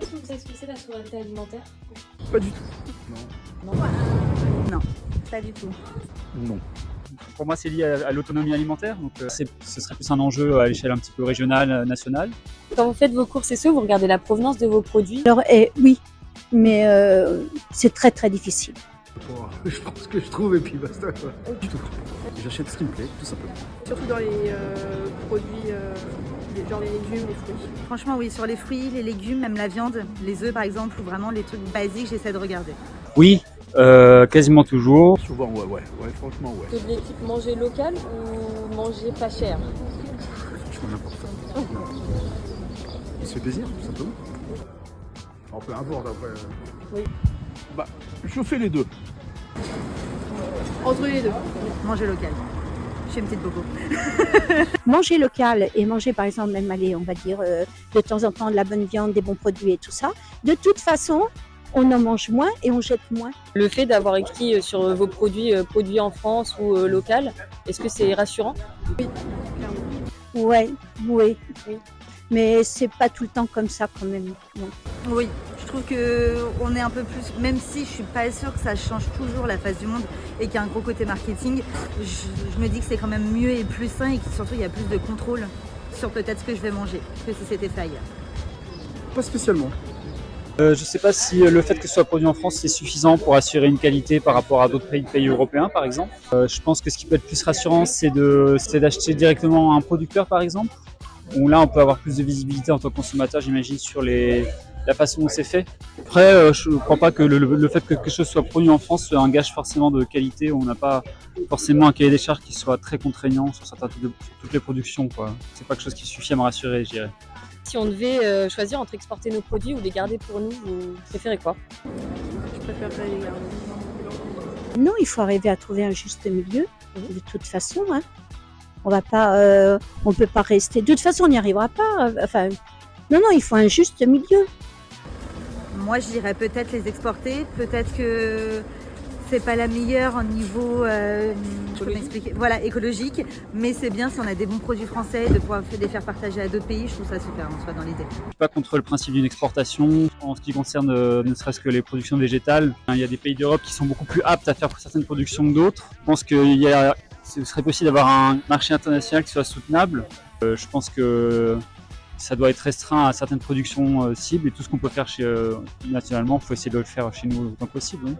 Est-ce que vous savez ce que c'est la souveraineté alimentaire? Pas du tout. Non, pas du tout. Non. Pour moi, c'est lié à l'autonomie alimentaire, donc ce serait plus un enjeu à l'échelle un petit peu régionale, nationale. Quand vous faites vos courses et ce, vous regardez la provenance de vos produits? Alors, oui, mais c'est très très difficile. Je pense que je trouve et puis basta. Du tout. J'achète ce qui me plaît, tout simplement. Surtout dans les produits, genre les légumes, les fruits. Franchement, oui, sur les fruits, les légumes, même la viande, les œufs par exemple, ou vraiment les trucs basiques, j'essaie de regarder. Oui, quasiment toujours. Souvent, ouais, franchement, ouais. De l'équipe manger local ou manger pas cher? Franchement, n'importe quoi. Il se fait plaisir, tout simplement. On peut importe après. Oui. Bah, je fais les deux. Entre les deux. Manger local. Je suis une petite bobo. Manger local et manger par exemple, même aller, on va dire, de temps en temps de la bonne viande, des bons produits et tout ça, de toute façon, on en mange moins et on jette moins. Le fait d'avoir écrit sur vos produits, produits en France ou local, est-ce que c'est rassurant? Ouais, oui. Mais c'est pas tout le temps comme ça quand même. Non. Oui, je trouve qu'on est un peu plus, même si je suis pas sûre que ça change toujours la face du monde et qu'il y a un gros côté marketing, je me dis que c'est quand même mieux et plus sain et que surtout il y a plus de contrôle sur peut-être ce que je vais manger que si c'était fait ailleurs. Pas spécialement. Je ne sais pas si le fait que ce soit produit en France c'est suffisant pour assurer une qualité par rapport à d'autres pays européens par exemple. Je pense que ce qui peut être plus rassurant c'est d'acheter directement à un producteur par exemple, où là on peut avoir plus de visibilité en tant que consommateur j'imagine sur la façon dont c'est fait. Après je ne crois pas que le fait que quelque chose soit produit en France soit un gage forcément de qualité, où on n'a pas forcément un cahier des charges qui soit très contraignant sur toutes les productions, quoi. C'est pas quelque chose qui suffit à me rassurer je dirais. Si on devait choisir entre exporter nos produits ou les garder pour nous, vous préférez quoi? Je préférerais les garder. Non, il faut arriver à trouver un juste milieu, de toute façon. Hein. On peut pas rester. De toute façon, on n'y arrivera pas. Enfin, non, il faut un juste milieu. Moi, je dirais peut-être les exporter. Peut-être que c'est pas la meilleure au niveau voilà, écologique. Mais c'est bien si on a des bons produits français, de pouvoir les faire partager à d'autres pays. Je trouve ça super, en soi, dans l'idée. Je suis pas contre le principe d'une exportation. En ce qui concerne ne serait-ce que les productions végétales, il y a des pays d'Europe qui sont beaucoup plus aptes à faire certaines productions que d'autres. Je pense ce serait possible d'avoir un marché international qui soit soutenable. Je pense que ça doit être restreint à certaines productions cibles, et tout ce qu'on peut faire nationalement, il faut essayer de le faire chez nous autant que possible. Oui.